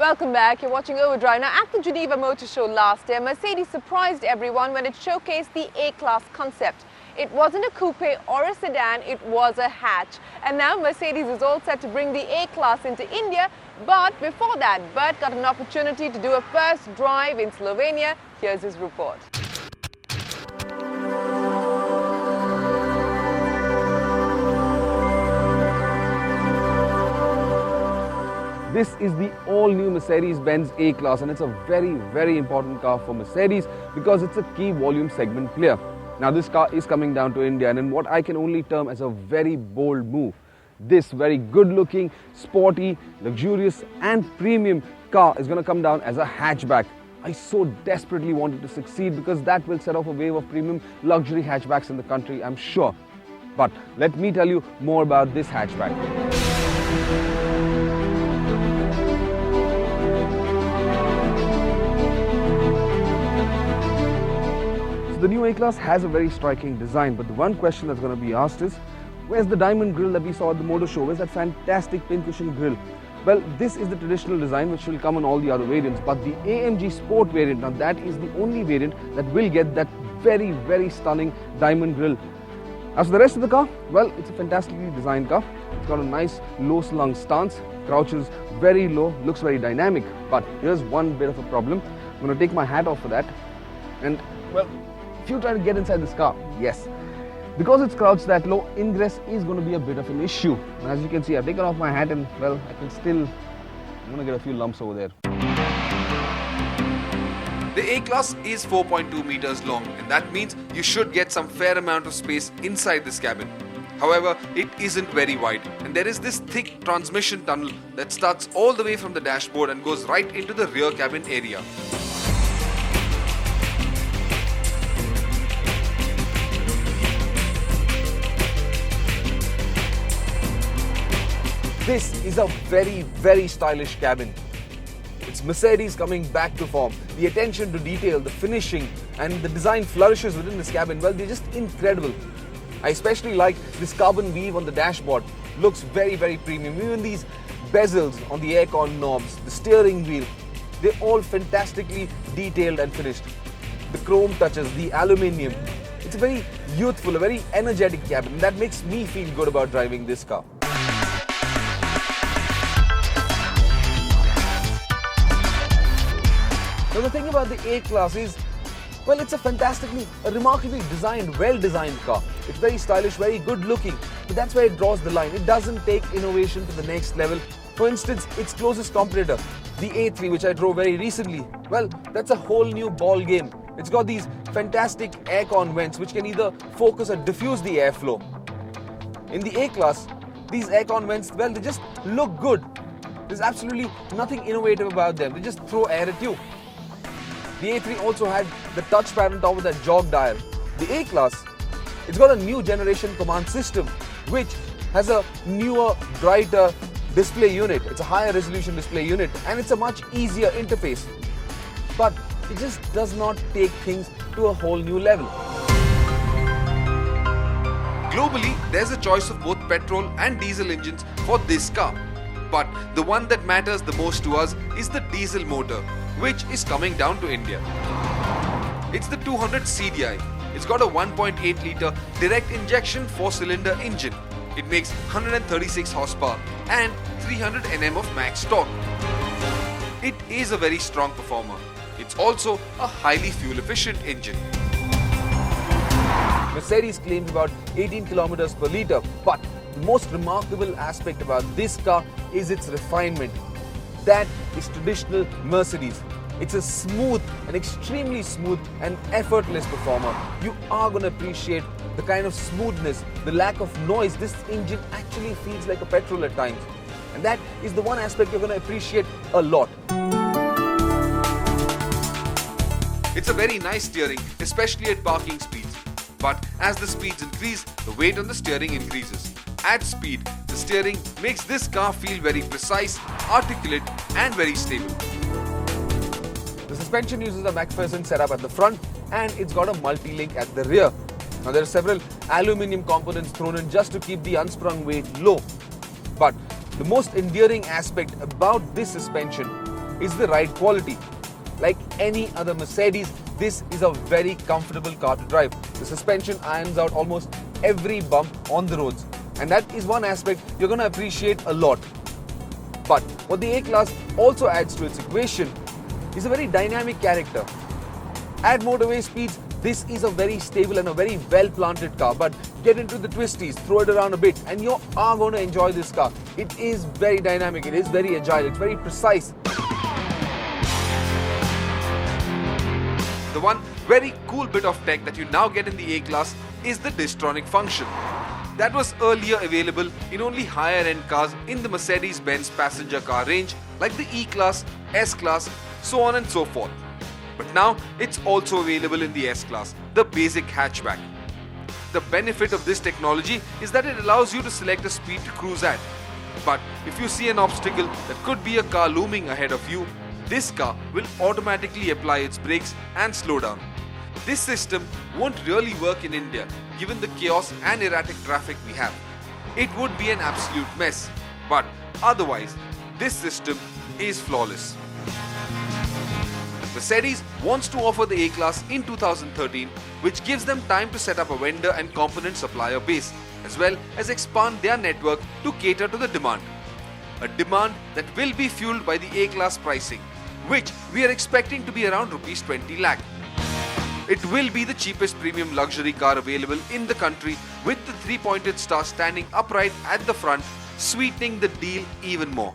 Welcome back. You're watching Overdrive. Now, at the Geneva Motor Show last year, Mercedes surprised everyone when it showcased the A-Class concept. It wasn't a coupe or a sedan, it was a hatch. And now Mercedes is all set to bring the A-Class into India. But before that, Bert got an opportunity to do a first drive in Slovenia. Here's his report. This is the all-new Mercedes-Benz A-Class, and it's a very important car for Mercedes because it's a key volume segment player. Now this car is coming down to India, and in what I can only term as a very bold move. This very good-looking, sporty, luxurious and premium car is going to come down as a hatchback. I so desperately wanted to succeed because that will set off a wave of premium luxury hatchbacks in the country, I'm sure. But let me tell you more about this hatchback. The new A-Class has a very striking design, but the one question that's going to be asked is, where's the diamond grille that we saw at the motor show? Where's that fantastic pincushion grille? Well, this is the traditional design which will come on all the other variants, but the AMG Sport variant, now that is the only variant that will get that very stunning diamond grille. As for the rest of the car, well, it's a fantastically designed car. It's got a nice low slung stance, crouches very low, looks very dynamic. But here's one bit of a problem. I'm going to take my hat off for that. And, well, if you try to get inside this car, yes, because it's crouched that low, ingress is going to be a bit of an issue. And as you can see, I've taken off my hat and, well, I'm going to get a few lumps over there. The A-Class is 4.2 meters long, and that means you should get some fair amount of space inside this cabin. However, it isn't very wide, and there is this thick transmission tunnel that starts all the way from the dashboard and goes right into the rear cabin area. This is a very stylish cabin. It's Mercedes coming back to form. The attention to detail, the finishing and the design flourishes within this cabin, well, they're just incredible. I especially like this carbon weave on the dashboard. Looks very premium. Even these bezels on the aircon knobs, the steering wheel, they're all fantastically detailed and finished. The chrome touches, the aluminium. It's a very youthful, a very energetic cabin, and that makes me feel good about driving this car. Now the thing about the A-Class is, well, it's a remarkably designed, well-designed car. It's very stylish, very good-looking, but that's where it draws the line. It doesn't take innovation to the next level. For instance, its closest competitor, the A3, which I drove very recently, well, that's a whole new ball game. It's got these fantastic aircon vents which can either focus or diffuse the airflow. In the A-Class, these aircon vents, well, they just look good. There's absolutely nothing innovative about them. They just throw air at you. The A3 also had the touchpad on top of that jog dial. The A-Class, it's got a new generation command system which has a newer, brighter display unit. It's a higher resolution display unit and it's a much easier interface. But it just does not take things to a whole new level. Globally, there's a choice of both petrol and diesel engines for this car. But the one that matters the most to us is the diesel motor, which is coming down to India. It's the 200 CDI. It's got a 1.8 litre direct injection 4-cylinder engine. It makes 136 horsepower and 300 Nm of max torque. It is a very strong performer. It's also a highly fuel efficient engine. Mercedes claims about 18 kilometers per litre, but the most remarkable aspect about this car is its refinement. That is traditional Mercedes. It's a smooth, an extremely smooth and effortless performer. You are going to appreciate the kind of smoothness, the lack of noise. This engine actually feels like a petrol at times. And that is the one aspect you're going to appreciate a lot. It's a very nice steering, especially at parking speeds. But as the speeds increase, the weight on the steering increases. At speed, the steering makes this car feel very precise, articulate and very stable. The suspension uses a MacPherson setup at the front and it's got a multi-link at the rear. Now there are several aluminium components thrown in just to keep the unsprung weight low. But the most endearing aspect about this suspension is the ride quality. Like any other Mercedes, this is a very comfortable car to drive. The suspension irons out almost every bump on the roads, and that is one aspect you're going to appreciate a lot. But what the A-Class also adds to its equation is a very dynamic character. At motorway speeds, this is a very stable and a very well-planted car, but get into the twisties, throw it around a bit, and you are going to enjoy this car. It is very dynamic, it is very agile, it's very precise. The one very cool bit of tech that you now get in the A-Class is the Distronic function. That was earlier available in only higher-end cars in the Mercedes-Benz passenger car range like the E-Class, S-Class, so on and so forth. But now it's also available in the S-Class, the basic hatchback. The benefit of this technology is that it allows you to select a speed to cruise at. But if you see an obstacle that could be a car looming ahead of you, this car will automatically apply its brakes and slow down. This system won't really work in India given the chaos and erratic traffic we have. It would be an absolute mess, but otherwise, this system is flawless. Mercedes wants to offer the A-Class in 2013, which gives them time to set up a vendor and component supplier base, as well as expand their network to cater to the demand. A demand that will be fueled by the A-Class pricing, which we are expecting to be around Rs 20 lakh. It will be the cheapest premium luxury car available in the country, with the 3-pointed star standing upright at the front, sweetening the deal even more.